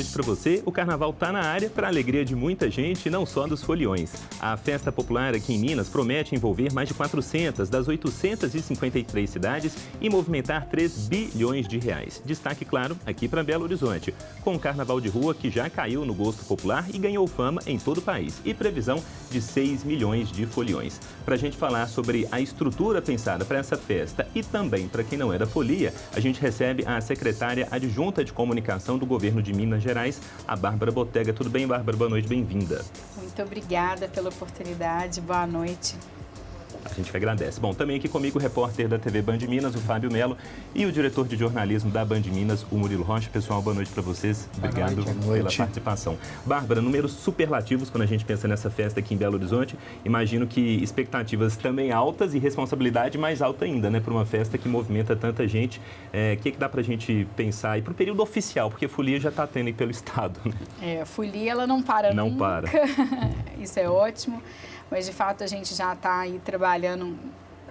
noite para você. O carnaval tá na área para a alegria de muita gente, não só dos foliões. A festa popular aqui em Minas promete envolver mais de 400 das 853 cidades e movimentar 3 bilhões de reais. Destaque, claro, aqui para Belo Horizonte, com o carnaval de rua que já caiu no gosto popular e ganhou fama em todo o país. E previsão de 6 milhões de foliões. Para a gente falar sobre a estrutura pensada para essa festa e também para quem não é da folia, a gente recebe a secretária adjunta de comunicação do governo de Minas Gerais, a Bárbara Botega. Tudo bem, Bárbara? Boa noite, bem-vinda. Muito obrigada pela oportunidade, boa noite. A gente que agradece. Bom, também aqui comigo o repórter da TV Band Minas, o Fábio Melo, e o diretor de jornalismo da Band Minas, o Murilo Rocha. Pessoal, boa noite para vocês. Obrigado pela participação. Bárbara, números superlativos quando a gente pensa nessa festa aqui em Belo Horizonte. Imagino que expectativas também altas e responsabilidade mais alta ainda, né? Para uma festa que movimenta tanta gente. O que dá para a gente pensar? E para o período oficial, porque a folia já está tendo aí pelo Estado, né? A folia, ela não para nunca. Não para. Isso é ótimo. Mas, de fato, a gente já está aí trabalhando.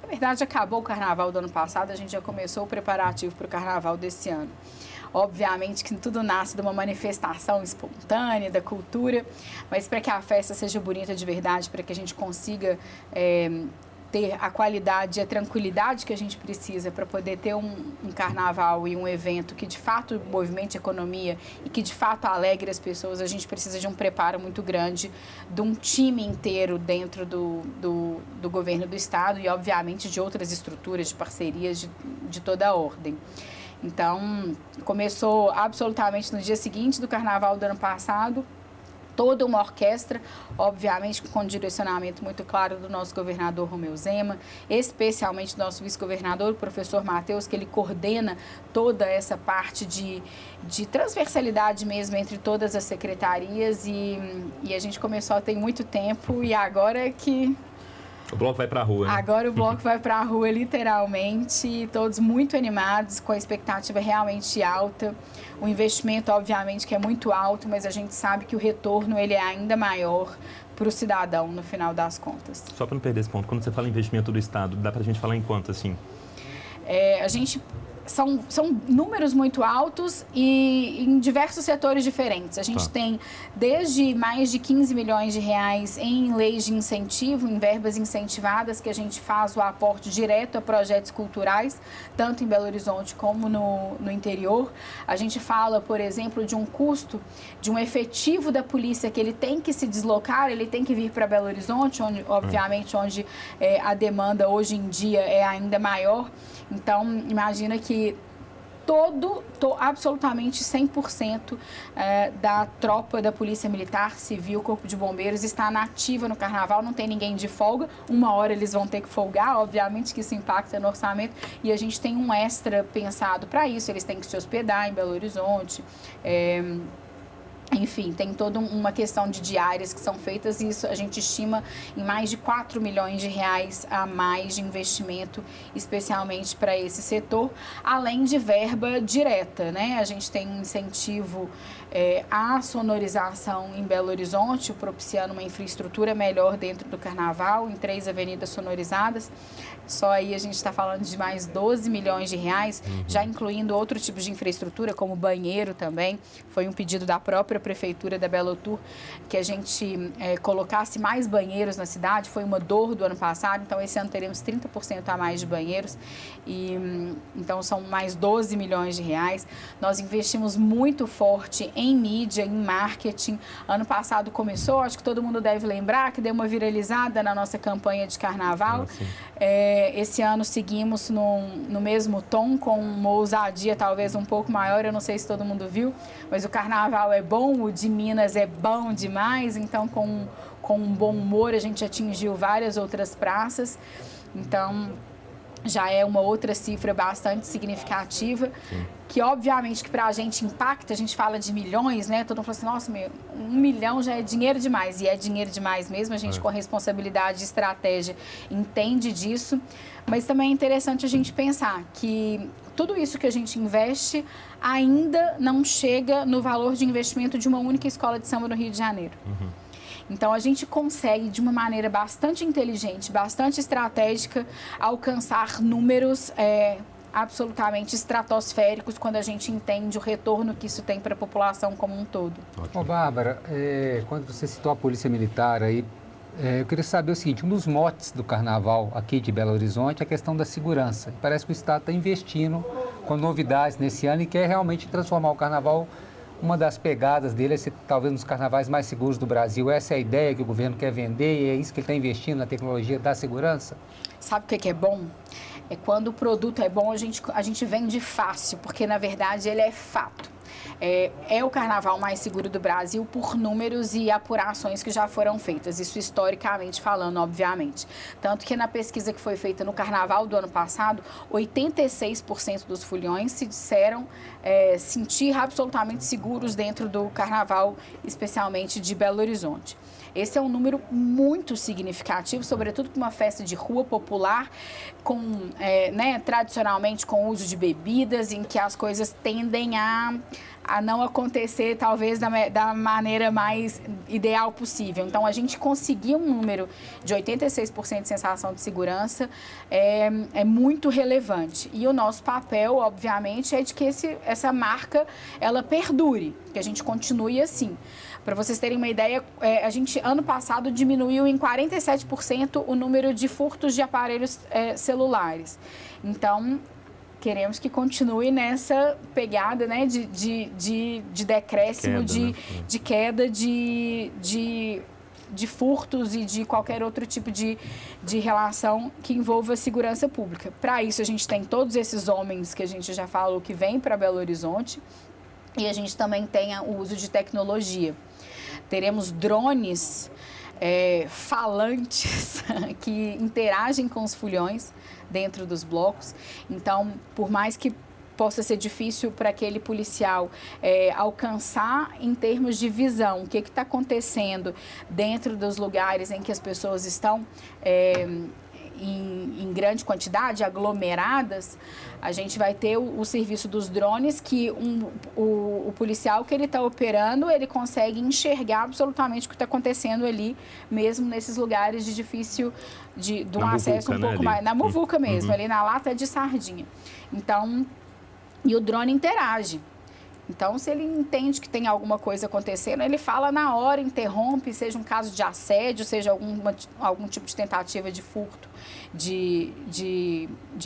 Na verdade, acabou o carnaval do ano passado, a gente já começou o preparativo para o carnaval desse ano. Obviamente que tudo nasce de uma manifestação espontânea da cultura, mas para que a festa seja bonita de verdade, para que a gente consiga ter a qualidade e a tranquilidade que a gente precisa para poder ter um carnaval e um evento que de fato movimente a economia e que de fato alegre as pessoas, a gente precisa de um preparo muito grande, de um time inteiro dentro do governo do estado e obviamente de outras estruturas, de parcerias de toda a ordem. Então, começou absolutamente no dia seguinte do carnaval do ano passado, toda uma orquestra, obviamente com direcionamento muito claro do nosso governador Romeu Zema, especialmente do nosso vice-governador, o professor Matheus, que ele coordena toda essa parte de transversalidade mesmo entre todas as secretarias e a gente começou tem muito tempo e agora é que... O bloco vai para a rua, né? Agora o bloco vai para a rua, literalmente, todos muito animados, com a expectativa realmente alta. O investimento, obviamente, que é muito alto, mas a gente sabe que o retorno ele é ainda maior para o cidadão, no final das contas. Só para não perder esse ponto, quando você fala em investimento do Estado, dá para a gente falar em quanto, assim? A gente... São números muito altos e em diversos setores diferentes. A gente tem desde mais de 15 milhões de reais em leis de incentivo, em verbas incentivadas, que a gente faz o aporte direto a projetos culturais, tanto em Belo Horizonte como no interior. A gente fala, por exemplo, de um custo, de um efetivo da polícia que ele tem que se deslocar, ele tem que vir para Belo Horizonte, onde, obviamente, onde a demanda hoje em dia é ainda maior. Então, imagina que absolutamente 100% da tropa da Polícia Militar, Civil, Corpo de Bombeiros está na ativa no Carnaval, não tem ninguém de folga, uma hora eles vão ter que folgar, obviamente que isso impacta no orçamento e a gente tem um extra pensado para isso, eles têm que se hospedar em Belo Horizonte, enfim, tem toda uma questão de diárias que são feitas e isso a gente estima em mais de 4 milhões de reais a mais de investimento, especialmente para esse setor, além de verba direta, né? A gente tem um incentivo à sonorização em Belo Horizonte, propiciando uma infraestrutura melhor dentro do Carnaval, em 3 avenidas sonorizadas. Só aí a gente está falando de mais 12 milhões de reais, já incluindo outros tipos de infraestrutura, como banheiro também. Foi um pedido da própria Prefeitura da Belo Horizonte que a gente colocasse mais banheiros na cidade. Foi uma dor do ano passado, então esse ano teremos 30% a mais de banheiros. Então são mais 12 milhões de reais. Nós investimos muito forte em mídia, em marketing. Ano passado começou, acho que todo mundo deve lembrar, que deu uma viralizada na nossa campanha de carnaval. Esse ano seguimos no mesmo tom, com uma ousadia talvez um pouco maior, eu não sei se todo mundo viu, mas o carnaval é bom, o de Minas é bom demais, então com um bom humor a gente atingiu várias outras praças, então já é uma outra cifra bastante significativa, que obviamente que para a gente impacta, a gente fala de milhões, né? Todo mundo fala assim, nossa, 1 milhão já é dinheiro demais, e é dinheiro demais mesmo, a gente com responsabilidade e estratégia entende disso, mas também é interessante a gente pensar que tudo isso que a gente investe ainda não chega no valor de investimento de uma única escola de samba no Rio de Janeiro. Então, a gente consegue, de uma maneira bastante inteligente, bastante estratégica, alcançar números absolutamente estratosféricos quando a gente entende o retorno que isso tem para a população como um todo. Ô, Bárbara, quando você citou a Polícia Militar aí, eu queria saber o seguinte, um dos motes do Carnaval aqui de Belo Horizonte é a questão da segurança. Parece que o Estado está investindo com novidades nesse ano e quer realmente transformar o Carnaval. Uma das pegadas dele é ser talvez um dos carnavais mais seguros do Brasil. Essa é a ideia que o governo quer vender e é isso que ele está investindo na tecnologia da segurança? Sabe o que é bom? É quando o produto é bom, a gente vende fácil, porque na verdade ele é fato. É o carnaval mais seguro do Brasil por números e apurações que já foram feitas, isso historicamente falando, obviamente. Tanto que na pesquisa que foi feita no carnaval do ano passado, 86% dos foliões se disseram sentir absolutamente seguros dentro do carnaval, especialmente de Belo Horizonte. Esse é um número muito significativo, sobretudo para uma festa de rua popular, tradicionalmente com uso de bebidas, em que as coisas tendem a não acontecer, talvez, da maneira mais ideal possível. Então, a gente conseguir um número de 86% de sensação de segurança é muito relevante. E o nosso papel, obviamente, é de que essa marca ela perdure, que a gente continue assim. Para vocês terem uma ideia, a gente, ano passado, diminuiu em 47% o número de furtos de aparelhos celulares. Então, queremos que continue nessa pegada, né, de decréscimo, de queda de furtos e de qualquer outro tipo de relação que envolva segurança pública. Para isso, a gente tem todos esses homens que a gente já falou que vêm para Belo Horizonte e a gente também tem o uso de tecnologia. Teremos drones falantes que interagem com os foliões dentro dos blocos. Então, por mais que possa ser difícil para aquele policial alcançar em termos de visão o que está acontecendo dentro dos lugares em que as pessoas estão em grande quantidade, aglomeradas, a gente vai ter o serviço dos drones que o policial que ele está operando, ele consegue enxergar absolutamente o que está acontecendo ali, mesmo nesses lugares de difícil, de um acesso um pouco mais, na muvuca mesmo, ali na lata de sardinha. Então, e o drone interage. Então, se ele entende que tem alguma coisa acontecendo, ele fala na hora, interrompe, seja um caso de assédio, seja algum tipo de tentativa de furto de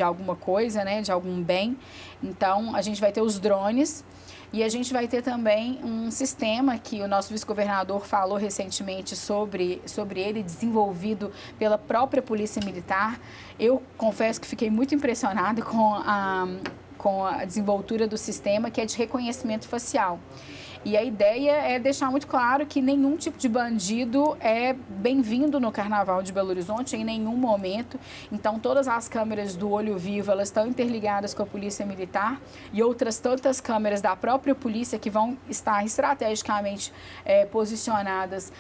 alguma coisa, né, de algum bem. Então, a gente vai ter os drones e a gente vai ter também um sistema que o nosso vice-governador falou recentemente sobre ele, desenvolvido pela própria Polícia Militar. Eu confesso que fiquei muito impressionada com a desenvoltura do sistema, que é de reconhecimento facial. E a ideia é deixar muito claro que nenhum tipo de bandido é bem-vindo no Carnaval de Belo Horizonte, em nenhum momento. Então, todas as câmeras do Olho Vivo, elas estão interligadas com a Polícia Militar e outras tantas câmeras da própria polícia que vão estar estrategicamente posicionadas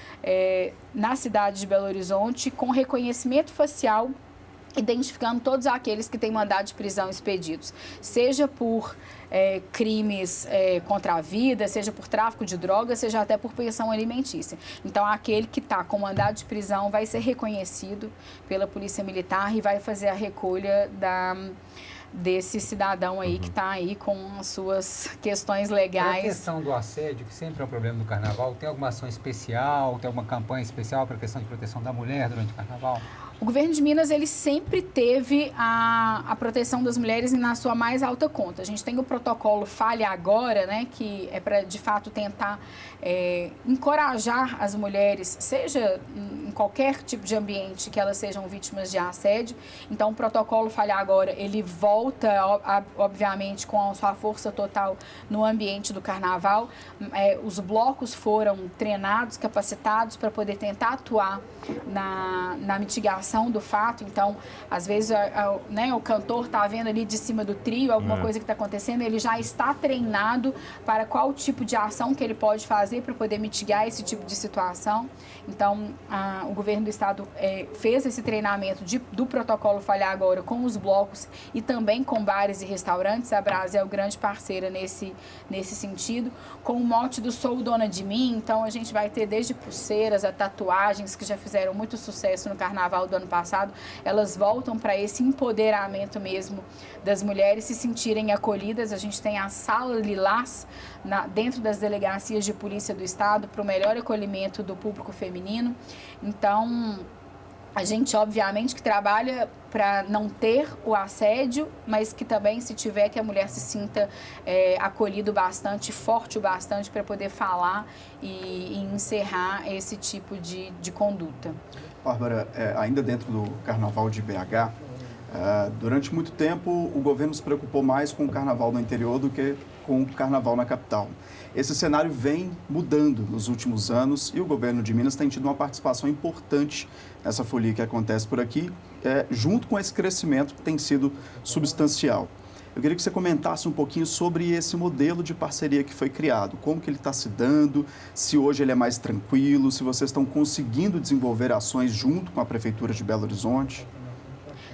na cidade de Belo Horizonte, com reconhecimento facial, identificando todos aqueles que têm mandado de prisão expedidos, seja por crimes contra a vida, seja por tráfico de drogas, seja até por pensão alimentícia. Então, aquele que está com mandado de prisão vai ser reconhecido pela Polícia Militar e vai fazer a recolha desse cidadão aí que está aí com as suas questões legais. A questão do assédio, que sempre é um problema do Carnaval, tem alguma ação especial, tem alguma campanha especial para a questão de proteção da mulher durante o Carnaval? O governo de Minas, ele sempre teve a proteção das mulheres na sua mais alta conta. A gente tem o protocolo Fale Agora, né, que é para, de fato, tentar encorajar as mulheres, seja em qualquer tipo de ambiente que elas sejam vítimas de assédio. Então, o protocolo Fale Agora, ele volta, obviamente, com a sua força total no ambiente do Carnaval. Os blocos foram treinados, capacitados para poder tentar atuar na mitigação do fato. Então, às vezes, o cantor está vendo ali de cima do trio alguma coisa que está acontecendo, ele já está treinado para qual tipo de ação que ele pode fazer para poder mitigar esse tipo de situação. Então, o governo do estado fez esse treinamento do protocolo Falha Agora com os blocos e também com bares e restaurantes. A Brasa é o grande parceira nesse sentido, com o mote do Sou Dona de Mim. Então a gente vai ter desde pulseiras a tatuagens que já fizeram muito sucesso no carnaval do ano passado. Elas voltam para esse empoderamento mesmo das mulheres se sentirem acolhidas. A gente tem a Sala Lilás dentro das delegacias de polícia do estado para o melhor acolhimento do público feminino. Então, a gente obviamente que trabalha para não ter o assédio, mas que também, se tiver, que a mulher se sinta acolhida bastante, forte o bastante para poder falar e encerrar esse tipo de conduta. Bárbara, ainda dentro do Carnaval de BH, durante muito tempo o governo se preocupou mais com o Carnaval no interior do que com o Carnaval na capital. Esse cenário vem mudando nos últimos anos e o governo de Minas tem tido uma participação importante nessa folia que acontece por aqui, junto com esse crescimento que tem sido substancial. Eu queria que você comentasse um pouquinho sobre esse modelo de parceria que foi criado, como que ele está se dando, se hoje ele é mais tranquilo, se vocês estão conseguindo desenvolver ações junto com a Prefeitura de Belo Horizonte.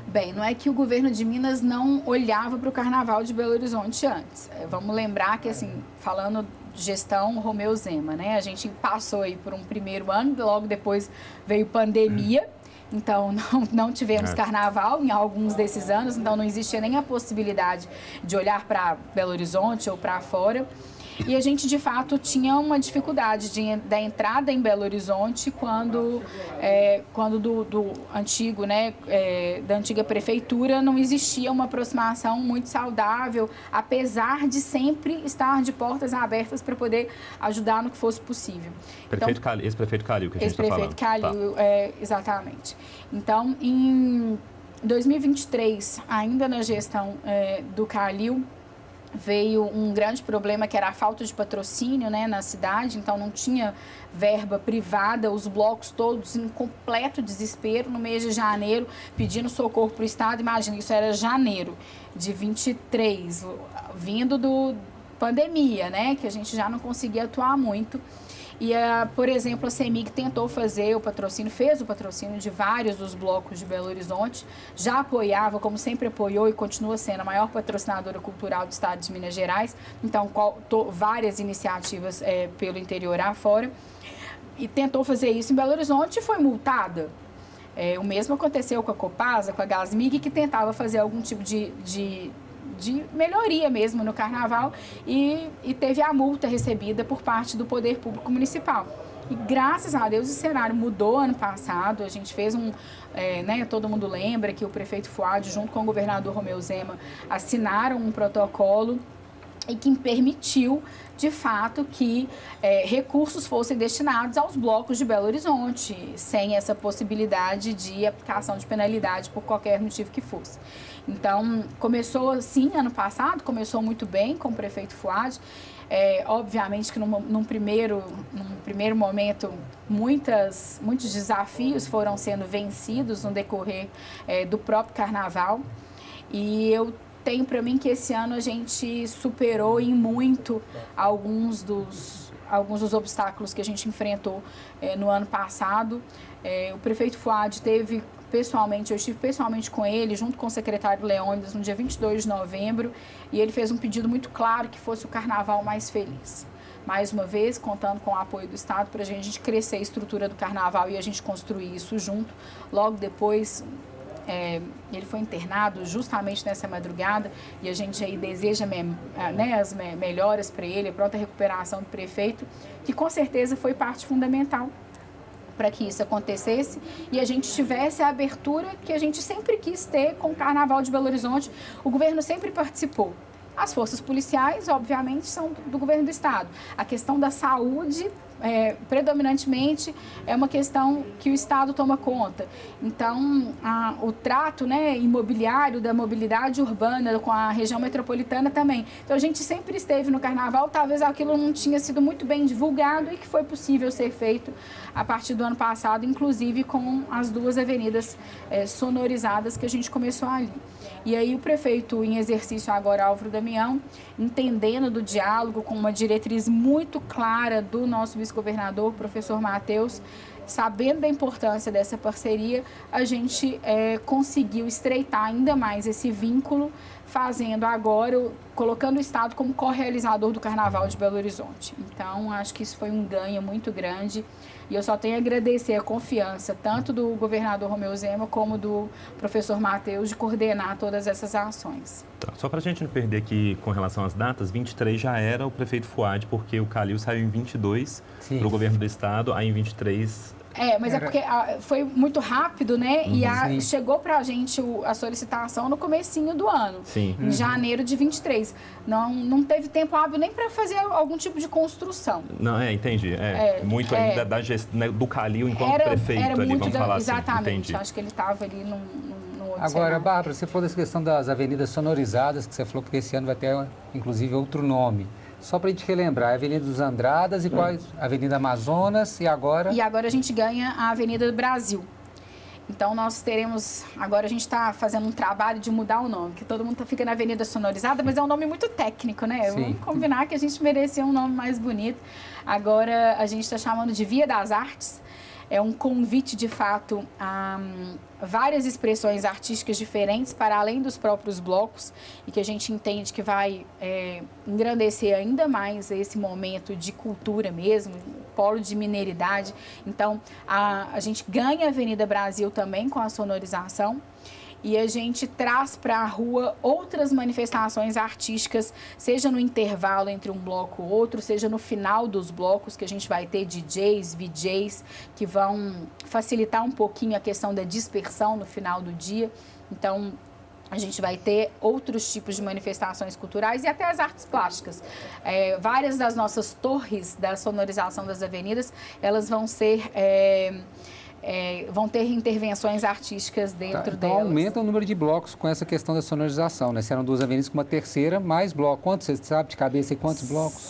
Bem, não é que o governo de Minas não olhava para o Carnaval de Belo Horizonte antes. Vamos lembrar que, assim, falando de gestão Romeu Zema, né? A gente passou aí por um primeiro ano, logo depois veio pandemia, então não tivemos carnaval em alguns desses anos, então não existia nem a possibilidade de olhar para Belo Horizonte ou para fora. E a gente, de fato, tinha uma dificuldade da entrada em Belo Horizonte quando do antigo, né, da antiga prefeitura não existia uma aproximação muito saudável, apesar de sempre estar de portas abertas para poder ajudar no que fosse possível. Ex-prefeito Calil, que a gente está falando. Ex-prefeito Calil, exatamente. Então, em 2023, ainda na gestão do Calil, veio um grande problema que era a falta de patrocínio, né, na cidade, então não tinha verba privada, os blocos todos em completo desespero no mês de janeiro, pedindo socorro para o estado. Imagina, isso era janeiro de 23, vindo do pandemia, né, que a gente já não conseguia atuar muito. E, por exemplo, a CEMIG tentou fazer o patrocínio, fez o patrocínio de vários dos blocos de Belo Horizonte, já apoiava, como sempre apoiou e continua sendo a maior patrocinadora cultural do estado de Minas Gerais, então várias iniciativas pelo interior afora, e tentou fazer isso em Belo Horizonte e foi multada. O mesmo aconteceu com a Copasa, com a Gasmig, que tentava fazer algum tipo de melhoria mesmo no carnaval e teve a multa recebida por parte do Poder Público Municipal. E graças a Deus o cenário mudou ano passado, a gente fez todo mundo lembra que o prefeito Fuad, junto com o governador Romeu Zema, assinaram um protocolo e que permitiu, de fato, que recursos fossem destinados aos blocos de Belo Horizonte, sem essa possibilidade de aplicação de penalidade por qualquer motivo que fosse. Então, começou assim, ano passado, começou muito bem com o prefeito Fuad. Obviamente que num primeiro momento, muitos desafios foram sendo vencidos no decorrer do próprio carnaval. E eu tenho para mim que esse ano a gente superou em muito alguns dos obstáculos que a gente enfrentou no ano passado. O prefeito Fuad eu estive pessoalmente com ele, junto com o secretário Leônidas, no dia 22 de novembro, e ele fez um pedido muito claro que fosse o carnaval mais feliz. Mais uma vez, contando com o apoio do Estado para a gente crescer a estrutura do carnaval e a gente construir isso junto. Logo depois, ele foi internado justamente nessa madrugada e a gente aí deseja as melhoras para ele, a pronta recuperação do prefeito, que com certeza foi parte fundamental para que isso acontecesse e a gente tivesse a abertura que a gente sempre quis ter com o Carnaval de Belo Horizonte. O governo sempre participou. As forças policiais, obviamente, são do governo do estado. A questão da saúde, predominantemente, é uma questão que o estado toma conta. Então, o trato, né, imobiliário da mobilidade urbana com a região metropolitana também. Então, a gente sempre esteve no carnaval, talvez aquilo não tinha sido muito bem divulgado e que foi possível ser feito a partir do ano passado, inclusive com as 2 avenidas sonorizadas que a gente começou ali. E aí o prefeito em exercício agora, Álvaro Damião, entendendo do diálogo com uma diretriz muito clara do nosso vice-governador, professor Matheus, sabendo da importância dessa parceria, a gente conseguiu estreitar ainda mais esse vínculo, fazendo agora, colocando o Estado como correalizador do Carnaval de Belo Horizonte. Então, acho que isso foi um ganho muito grande. E eu só tenho a agradecer a confiança, tanto do governador Romeu Zema, como do professor Matheus, de coordenar todas essas ações. Tá, só para a gente não perder aqui com relação às datas, 23 já era o prefeito Fuad, porque o Calil saiu em 22 para o governo do Estado, aí em 23... Mas é porque foi muito rápido, né? E chegou para a gente a solicitação no comecinho do ano, em janeiro de 23. Não teve tempo hábil nem para fazer algum tipo de construção. Não, entendi. Muito ainda do Calil enquanto prefeito ali, vamos falar assim. Exatamente, acho que ele estava ali no outro Agora, cenário. Bárbara, você falou dessa questão das avenidas sonorizadas, que você falou que esse ano vai ter, inclusive, outro nome. Só para a gente relembrar, a Avenida dos Andradas e quais? Avenida Amazonas e agora? E agora a gente ganha a Avenida do Brasil. Então, nós teremos... Agora a gente está fazendo um trabalho de mudar o nome, que todo mundo fica na Avenida Sonorizada, mas é um nome muito técnico, né? Sim. Vamos combinar que a gente merecia um nome mais bonito. Agora a gente está chamando de Via das Artes. É um convite, de fato, a várias expressões artísticas diferentes para além dos próprios blocos e que a gente entende que vai engrandecer ainda mais esse momento de cultura mesmo, polo de mineiridade. Então, a gente ganha a Avenida Brasil também com a sonorização. E a gente traz para a rua outras manifestações artísticas, seja no intervalo entre um bloco e outro, seja no final dos blocos, que a gente vai ter DJs, VJs, que vão facilitar um pouquinho a questão da dispersão no final do dia. Então, a gente vai ter outros tipos de manifestações culturais e até as artes plásticas. Várias das nossas torres da sonorização das avenidas, elas vão ser... vão ter intervenções artísticas dentro então delas. Aumenta o número de blocos com essa questão da sonorização, né? Se eram 2 avenidas com uma terceira, mais bloco. Quantos, você sabe de cabeça, e quantos blocos?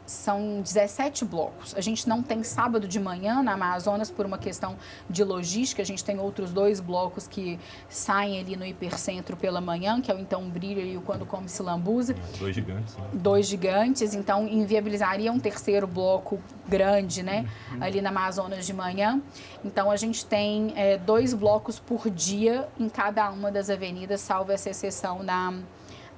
São 17 blocos. A gente não tem sábado de manhã na Amazonas por uma questão de logística. A gente tem outros 2 blocos que saem ali no hipercentro pela manhã, que é o Então Brilha e o Quando Come Se Lambuza. 2 gigantes. Né? 2 gigantes, então inviabilizaria um terceiro bloco grande, né? Ali na Amazonas de manhã. Então a gente tem 2 blocos por dia em cada uma das avenidas, salvo essa exceção da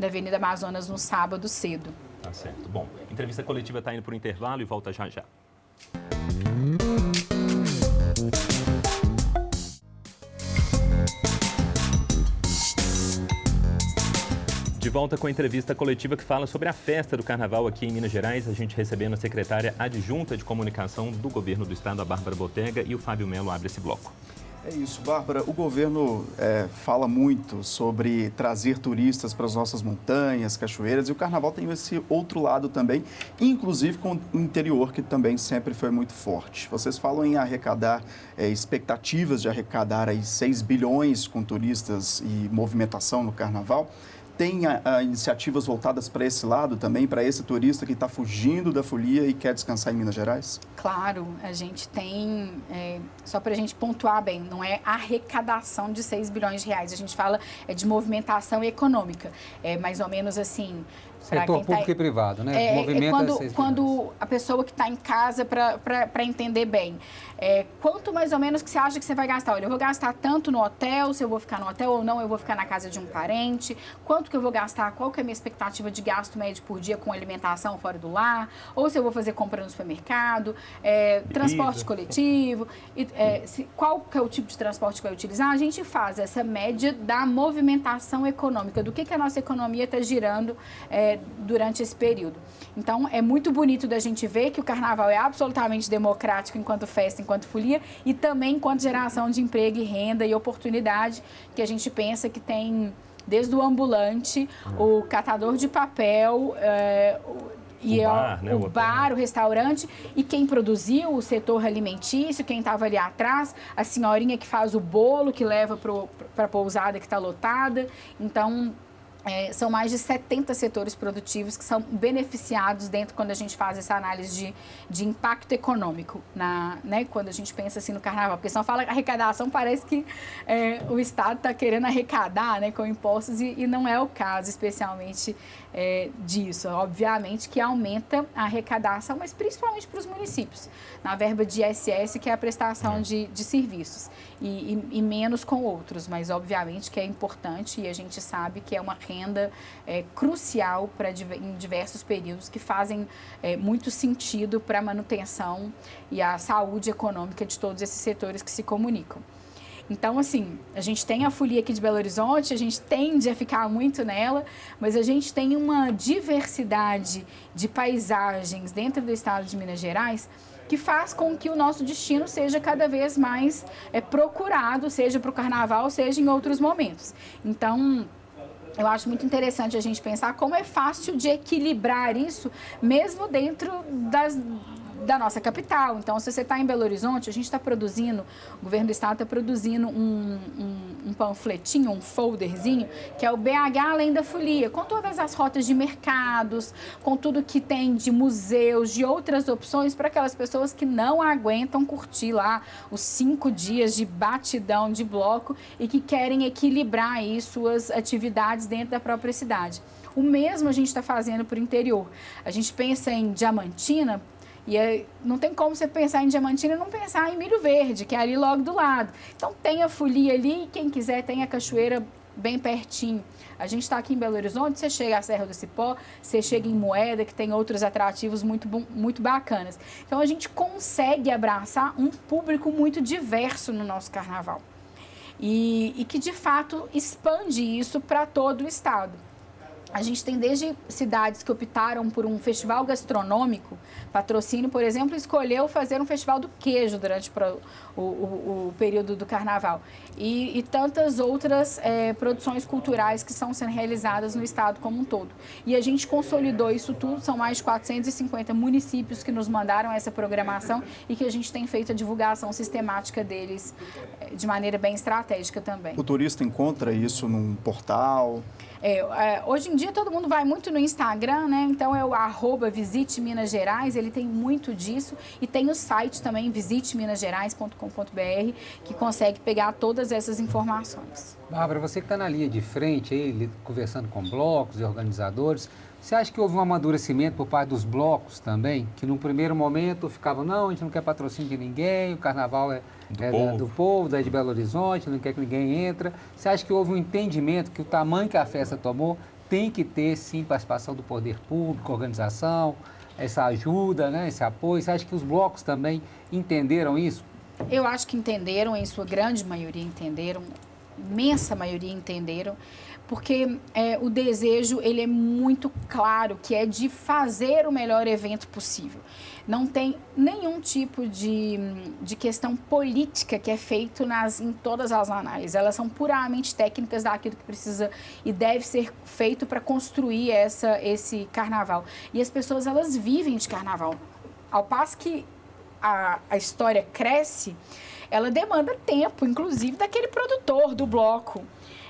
Avenida Amazonas no sábado cedo. Tá certo. Bom, a entrevista coletiva está indo para o intervalo e volta já já. De volta com a entrevista coletiva que fala sobre a festa do Carnaval aqui em Minas Gerais. A gente recebendo a secretária adjunta de comunicação do Governo do Estado, a Bárbara Botega, e o Fábio Melo abre esse bloco. É isso, Bárbara. O governo fala muito sobre trazer turistas para as nossas montanhas, cachoeiras, e o Carnaval tem esse outro lado também, inclusive com o interior, que também sempre foi muito forte. Vocês falam em arrecadar, expectativas de arrecadar aí 6 bilhões com turistas e movimentação no Carnaval. Tem iniciativas voltadas para esse lado também, para esse turista que está fugindo da folia e quer descansar em Minas Gerais? Claro, a gente tem, só para a gente pontuar bem, não é arrecadação de 6 bilhões de reais, a gente fala de movimentação econômica, mais ou menos assim... Setor público e privado, né? Quando a pessoa que está em casa, para entender bem, quanto mais ou menos que você acha que você vai gastar? Olha, eu vou gastar tanto no hotel, se eu vou ficar no hotel ou não, eu vou ficar na casa de um parente, quanto que eu vou gastar, qual que é a minha expectativa de gasto médio por dia com alimentação fora do lar, ou se eu vou fazer compra no supermercado, transporte coletivo, qual que é o tipo de transporte que vai utilizar, a gente faz essa média da movimentação econômica, do que a nossa economia está girando durante esse período. Então, é muito bonito da gente ver que o Carnaval é absolutamente democrático enquanto festa, enquanto folia, e também enquanto geração de emprego e renda e oportunidade, que a gente pensa que tem desde o ambulante, o catador de papel, o bar, o restaurante, e quem produziu o setor alimentício, quem estava ali atrás, a senhorinha que faz o bolo, que leva para a pousada que está lotada. Então, São mais de 70 setores produtivos que são beneficiados dentro quando a gente faz essa análise de impacto econômico, né, quando a gente pensa assim no carnaval. Porque se não fala arrecadação, parece que o Estado está querendo arrecadar, né, com impostos e não é o caso, especialmente disso. Obviamente que aumenta a arrecadação, mas principalmente para os municípios, na verba de ISS, que é a prestação de serviços, e menos com outros, mas obviamente que é importante e a gente sabe que é uma renda crucial em diversos períodos que fazem muito sentido para a manutenção e a saúde econômica de todos esses setores que se comunicam. Então, assim, a gente tem a folia aqui de Belo Horizonte, a gente tende a ficar muito nela, mas a gente tem uma diversidade de paisagens dentro do estado de Minas Gerais que faz com que o nosso destino seja cada vez mais procurado, seja para o carnaval, seja em outros momentos. Então, eu acho muito interessante a gente pensar como é fácil de equilibrar isso, mesmo dentro da nossa capital. Então, se você está em Belo Horizonte, a gente está produzindo, o governo do estado está produzindo um panfletinho, um folderzinho, que é o BH Além da Folia, com todas as rotas de mercados, com tudo que tem de museus, de outras opções para aquelas pessoas que não aguentam curtir lá os 5 dias de batidão de bloco e que querem equilibrar aí suas atividades dentro da própria cidade. O mesmo a gente está fazendo para o interior. A gente pensa em Diamantina, e não tem como você pensar em Diamantina e não pensar em Milho Verde, que é ali logo do lado. Então tem a folia ali e quem quiser tem a cachoeira bem pertinho. A gente está aqui em Belo Horizonte, você chega à Serra do Cipó, você chega em Moeda, que tem outros atrativos muito bacanas. Então a gente consegue abraçar um público muito diverso no nosso carnaval. E que de fato expande isso para todo o estado. A gente tem desde cidades que optaram por um festival gastronômico. Patrocínio, por exemplo, escolheu fazer um festival do queijo durante o período do carnaval. E tantas outras produções culturais que estão sendo realizadas no estado como um todo. E a gente consolidou isso tudo, são mais de 450 municípios que nos mandaram essa programação e que a gente tem feito a divulgação sistemática deles de maneira bem estratégica também. O turista encontra isso num portal? Hoje em dia todo mundo vai muito no Instagram, né? Então é o @Visite Minas Gerais, ele tem muito disso e tem o site também, visiteminasgerais.com.br, que consegue pegar todas essas informações. Bárbara, você que está na linha de frente aí, conversando com blocos e organizadores, você acha que houve um amadurecimento por parte dos blocos também? Que num primeiro momento ficavam, não, a gente não quer patrocínio de ninguém, o carnaval é do povo, daí de Belo Horizonte, não quer que ninguém entre. Você acha que houve um entendimento que o tamanho que a festa tomou tem que ter, sim, participação do poder público, organização, essa ajuda, né, esse apoio? Você acha que os blocos também entenderam isso? Eu acho que entenderam, em sua grande maioria entenderam, imensa maioria entenderam, porque o desejo ele é muito claro, que é de fazer o melhor evento possível. Não tem nenhum tipo de questão política que é feito em todas as análises. Elas são puramente técnicas daquilo que precisa e deve ser feito para construir esse carnaval. E as pessoas, elas vivem de carnaval. Ao passo que a história cresce, ela demanda tempo, inclusive, daquele produtor do bloco.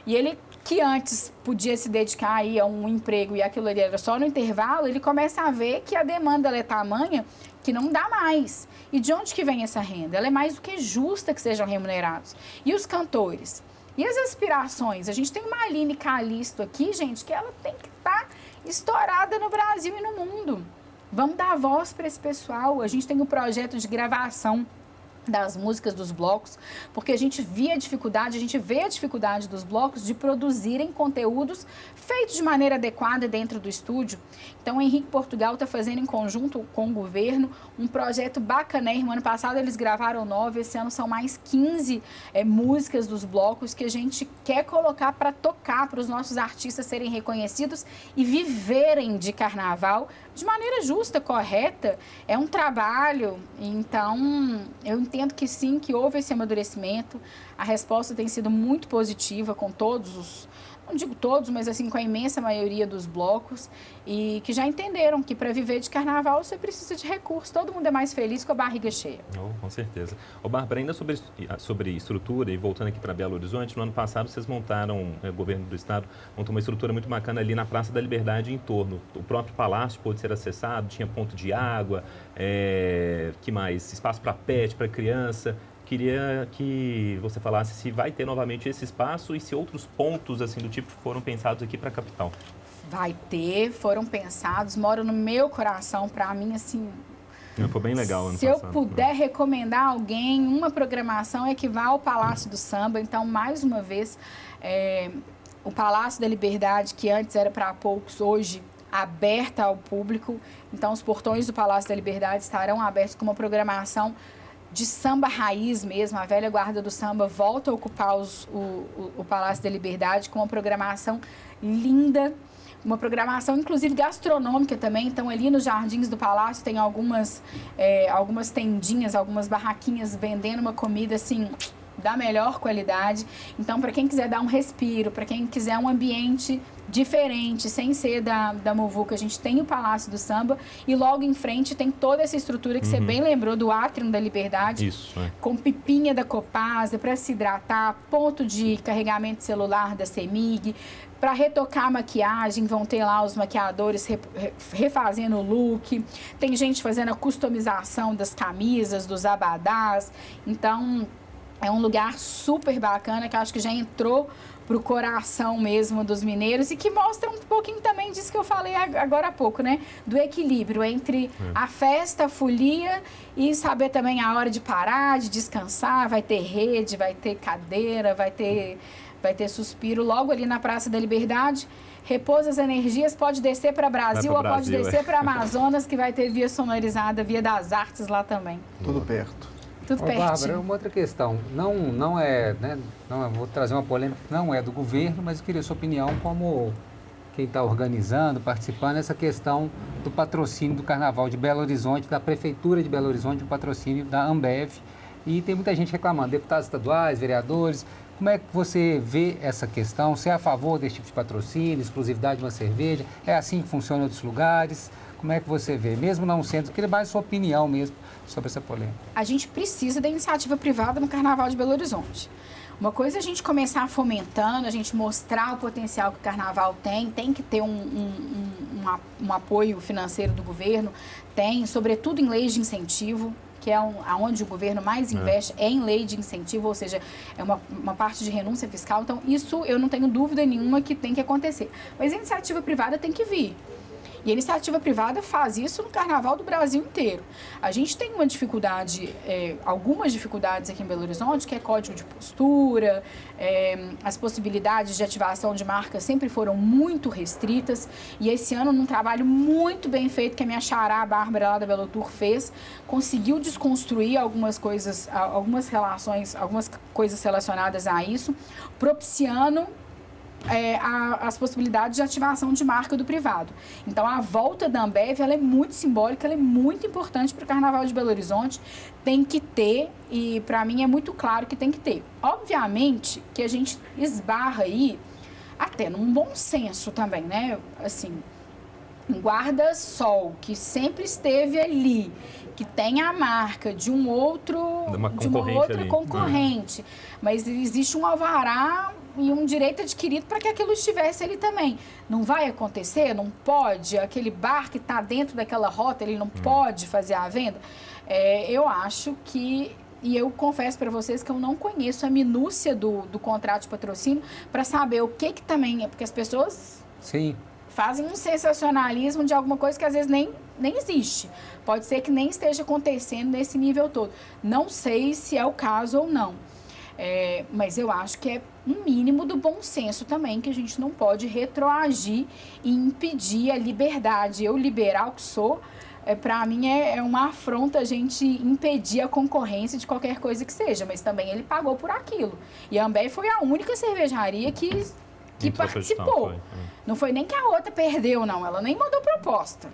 E ele, que antes podia se dedicar aí a um emprego e aquilo ali era só no intervalo, ele começa a ver que a demanda ela é tamanha que não dá mais. E de onde que vem essa renda? Ela é mais do que justa que sejam remunerados. E os cantores? E as aspirações? A gente tem uma Aline Calisto aqui, gente, que ela tem que estar estourada no Brasil e no mundo. Vamos dar voz para esse pessoal. A gente tem um projeto de gravação das músicas dos blocos, porque a gente vê a dificuldade dos blocos de produzirem conteúdos feitos de maneira adequada dentro do estúdio. Então, o Henrique Portugal está fazendo em conjunto com o governo um projeto bacanérrimo. Ano passado eles gravaram 9, esse ano são mais 15 músicas dos blocos que a gente quer colocar para tocar, para os nossos artistas serem reconhecidos e viverem de carnaval de maneira justa, correta. É um trabalho, então eu entendo que sim, que houve esse amadurecimento. A resposta tem sido muito positiva com todos os, não digo todos, mas assim, com a imensa maioria dos blocos, e que já entenderam que para viver de carnaval você precisa de recursos. Todo mundo é mais feliz com a barriga cheia. Com certeza. Bárbara, ainda sobre estrutura, e voltando aqui para Belo Horizonte, no ano passado vocês montaram, o governo do estado montou uma estrutura muito bacana ali na Praça da Liberdade em torno. O próprio palácio pôde ser acessado, tinha ponto de água, que mais? Espaço para pet, para criança. Queria que você falasse se vai ter novamente esse espaço e se outros pontos assim do tipo foram pensados aqui para a capital. Vai ter, foram pensados, moram no meu coração, para mim, assim... Foi bem legal ano passado. Se eu puder recomendar alguém, uma programação é que vá ao Palácio do Samba. Então, mais uma vez, o Palácio da Liberdade, que antes era para poucos, hoje aberta ao público. Então, os portões do Palácio da Liberdade estarão abertos com uma programação de samba raiz mesmo. A velha guarda do samba volta a ocupar o Palácio da Liberdade com uma programação linda, uma programação inclusive gastronômica também. Então ali nos jardins do Palácio tem algumas tendinhas, algumas barraquinhas vendendo uma comida assim da melhor qualidade. Então, para quem quiser dar um respiro, para quem quiser um ambiente diferente, sem ser da muvuca, a gente tem o Palácio do Samba e logo em frente tem toda essa estrutura que você bem lembrou do Átrium da Liberdade. Isso, com pipinha da Copasa para se hidratar, ponto de carregamento celular da CEMIG. Para retocar a maquiagem, vão ter lá os maquiadores refazendo o look. Tem gente fazendo a customização das camisas, dos abadás. Então, é um lugar super bacana que acho que já entrou pro coração mesmo dos mineiros e que mostra um pouquinho também disso que eu falei agora há pouco, né? Do equilíbrio entre a festa, a folia e saber também a hora de parar, de descansar. Vai ter rede, vai ter cadeira, vai ter suspiro logo ali na Praça da Liberdade. Repousa as energias, pode descer para Brasil ou pode descer para Amazonas, que vai ter via sonorizada, via das artes lá também. Tudo perto. Tudo pertinho. Bárbara, uma outra questão. Não é, né? Vou trazer uma polêmica, não é do governo, mas eu queria sua opinião como quem está organizando, participando, essa questão do patrocínio do Carnaval de Belo Horizonte, da Prefeitura de Belo Horizonte, o patrocínio da Ambev. E tem muita gente reclamando, deputados estaduais, vereadores. Como é que você vê essa questão? Você é a favor desse tipo de patrocínio, exclusividade de uma cerveja? É assim que funciona em outros lugares? Como é que você vê? Mesmo não sendo, eu queria mais sua opinião mesmo sobre essa polêmica. A gente precisa da iniciativa privada no Carnaval de Belo Horizonte. Uma coisa é a gente começar fomentando, a gente mostrar o potencial que o Carnaval tem que ter um apoio financeiro do governo, tem, sobretudo em leis de incentivo, que é onde o governo mais investe, é em lei de incentivo, ou seja, é uma parte de renúncia fiscal. Então, isso eu não tenho dúvida nenhuma que tem que acontecer. Mas a iniciativa privada tem que vir. E a iniciativa privada faz isso no Carnaval do Brasil inteiro. A gente tem uma dificuldade, algumas dificuldades aqui em Belo Horizonte, que é código de postura, as possibilidades de ativação de marca sempre foram muito restritas. E esse ano, num trabalho muito bem feito que a minha xará, a Bárbara, lá da Belo Tour, fez, conseguiu desconstruir algumas coisas, algumas coisas relacionadas a isso, propiciando as possibilidades de ativação de marca do privado. Então, a volta da Ambev, ela é muito simbólica, ela é muito importante para o Carnaval de Belo Horizonte. Tem que ter, e para mim é muito claro que tem que ter. Obviamente que a gente esbarra aí até num bom senso também, né? Assim, um guarda-sol que sempre esteve ali, que tem a marca de uma outra concorrente, mas existe um alvará e um direito adquirido para que aquilo estivesse ali também. Não vai acontecer? Não pode? Aquele bar que está dentro daquela rota, ele não pode fazer a venda? Eu acho que... E eu confesso para vocês que eu não conheço a minúcia do contrato de patrocínio para saber o que também é, porque as pessoas... Sim. Fazem um sensacionalismo de alguma coisa que às vezes nem existe. Pode ser que nem esteja acontecendo nesse nível todo. Não sei se é o caso ou não. Mas eu acho que é um mínimo do bom senso também, que a gente não pode retroagir e impedir a liberdade. Eu, liberal que sou, para mim é uma afronta a gente impedir a concorrência de qualquer coisa que seja. Mas também ele pagou por aquilo. E a Ambev foi a única cervejaria que participou. Não foi nem que a outra perdeu, não. Ela nem mandou proposta.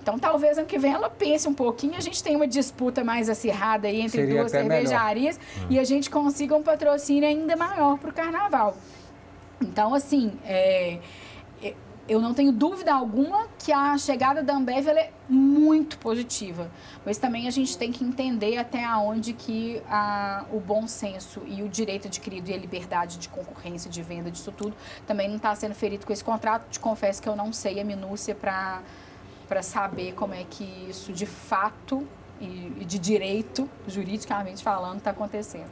Então, talvez ano que vem ela pense um pouquinho, a gente tem uma disputa mais acirrada aí entre duas cervejarias e a gente consiga um patrocínio ainda maior para o carnaval. Então, assim, eu não tenho dúvida alguma que a chegada da Ambev ela é muito positiva, mas também a gente tem que entender até onde que o bom senso e o direito adquirido e a liberdade de concorrência, de venda, disso tudo, também não está sendo ferido com esse contrato. Te confesso que eu não sei a minúcia para saber como é que isso de fato e de direito, juridicamente falando, está acontecendo.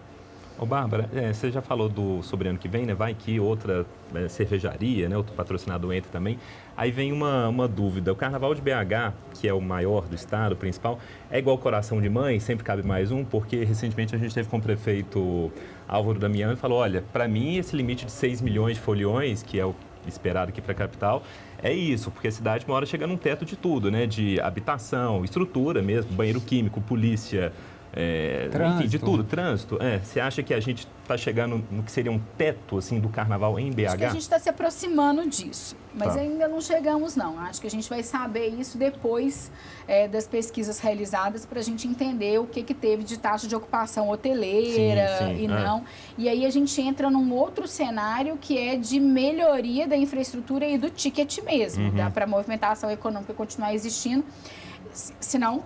Ô, Bárbara, você já falou sobre ano que vem, né? Vai que outra cervejaria, né? Outro patrocinador entra também. Aí vem uma dúvida. O Carnaval de BH, que é o maior do estado, o principal, é igual Coração de Mãe? Sempre cabe mais um? Porque recentemente a gente teve com o prefeito Álvaro Damião e falou, olha, para mim esse limite de 6 milhões de foliões, que é o esperado aqui para a capital, é isso, porque a cidade uma hora chega num teto de tudo, né? De habitação, estrutura mesmo, banheiro químico, polícia... enfim, de tudo, trânsito. Você acha que a gente está chegando no que seria um teto assim, do carnaval em BH? Acho que a gente está se aproximando disso, mas ainda não chegamos não. Acho que a gente vai saber isso depois das pesquisas realizadas para a gente entender o que teve de taxa de ocupação hoteleira não. E aí a gente entra num outro cenário que é de melhoria da infraestrutura e do ticket mesmo, para a movimentação econômica continuar existindo, senão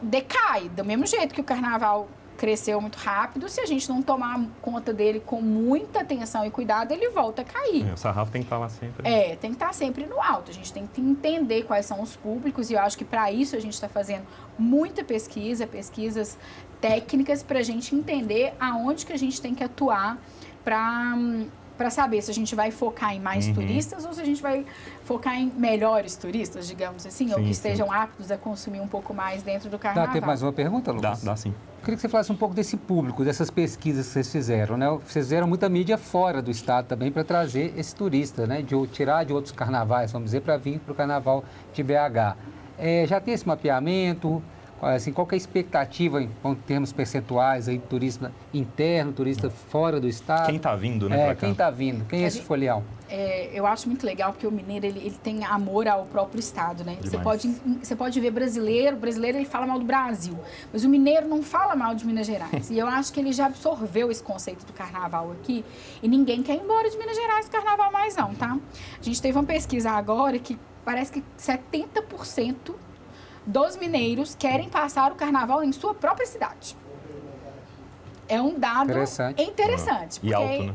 decai, do mesmo jeito que o carnaval cresceu muito rápido, se a gente não tomar conta dele com muita atenção e cuidado, ele volta a cair. O sarrafo tem que estar lá sempre. Tem que estar sempre no alto. A gente tem que entender quais são os públicos e eu acho que para isso a gente está fazendo muita pesquisas técnicas para a gente entender aonde que a gente tem que atuar para saber se a gente vai focar em mais turistas ou se a gente vai focar em melhores turistas, digamos assim, ou que estejam aptos a consumir um pouco mais dentro do carnaval. Dá tempo mais uma pergunta, Lucas? Dá sim. Eu queria que você falasse um pouco desse público, dessas pesquisas que vocês fizeram, né? Vocês fizeram muita mídia fora do estado também para trazer esse turista, né? De tirar de outros carnavais, vamos dizer, para vir para o carnaval de BH. Já tem esse mapeamento? Assim, qual que é a expectativa em termos percentuais aí, turista interno, turista fora do estado? Quem está vindo, né? Pra cá? Quem está vindo? Quem é esse folião? Eu acho muito legal porque o mineiro ele tem amor ao próprio estado, né? Você pode ver brasileiro ele fala mal do Brasil, mas o mineiro não fala mal de Minas Gerais. E eu acho que ele já absorveu esse conceito do carnaval aqui e ninguém quer ir embora de Minas Gerais do carnaval mais não, tá? A gente teve uma pesquisa agora que parece que 70% dos mineiros querem passar o carnaval em sua própria cidade. É um dado interessante. E alto, né?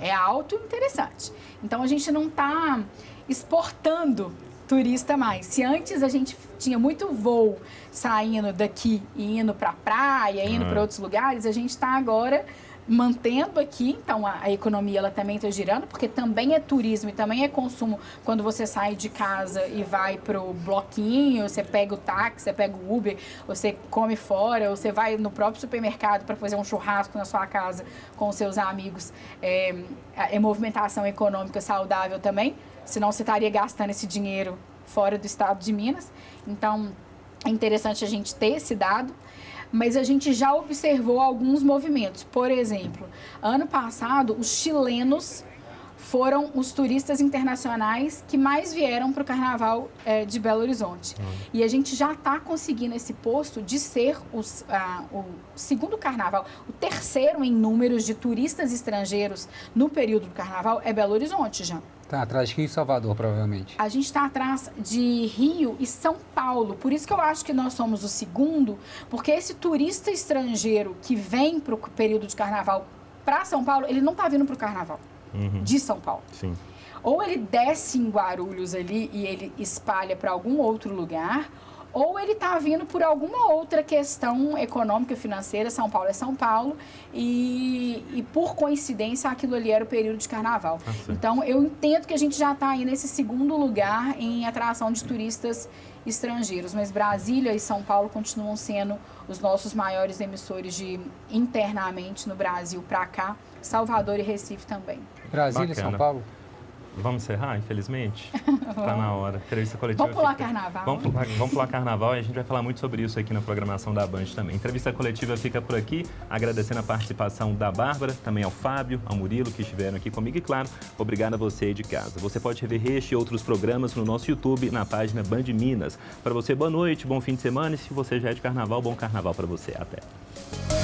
É alto e interessante. Então, a gente não está exportando turista mais. Se antes a gente tinha muito voo saindo daqui e indo para a praia, indo para outros lugares, a gente está agora mantendo aqui, então a economia ela também está girando, porque também é turismo e também é consumo quando você sai de casa e vai pro bloquinho, você pega o táxi, você pega o Uber, você come fora, ou você vai no próprio supermercado para fazer um churrasco na sua casa com os seus amigos. É movimentação econômica saudável também, senão você estaria gastando esse dinheiro fora do estado de Minas. Então, é interessante a gente ter esse dado. Mas a gente já observou alguns movimentos. Por exemplo, ano passado, os chilenos foram os turistas internacionais que mais vieram para o Carnaval de Belo Horizonte. E a gente já está conseguindo esse posto de ser o segundo Carnaval. O terceiro em números de turistas estrangeiros no período do Carnaval é Belo Horizonte já. Está atrás de Rio e Salvador, provavelmente. A gente está atrás de Rio e São Paulo. Por isso que eu acho que nós somos o segundo, porque esse turista estrangeiro que vem para o período de Carnaval para São Paulo, ele não está vindo para o Carnaval de São Paulo. Sim. Ou ele desce em Guarulhos ali e ele espalha para algum outro lugar, ou ele está vindo por alguma outra questão econômica, financeira. São Paulo é São Paulo e por coincidência aquilo ali era o período de carnaval. Então eu entendo que a gente já está aí nesse segundo lugar em atração de turistas estrangeiros, mas Brasília e São Paulo continuam sendo os nossos maiores emissores internamente no Brasil para cá, Salvador e Recife também. Brasília e São Paulo? Vamos encerrar, infelizmente? Está na hora. Entrevista coletiva. Vamos pular carnaval. Vamos pular carnaval e a gente vai falar muito sobre isso aqui na programação da Band também. Entrevista coletiva fica por aqui, agradecendo a participação da Bárbara, também ao Fábio, ao Murilo, que estiveram aqui comigo e, claro, obrigado a você aí de casa. Você pode rever este e outros programas no nosso YouTube, na página Band Minas. Para você, boa noite, bom fim de semana e se você já é de carnaval, bom carnaval para você. Até.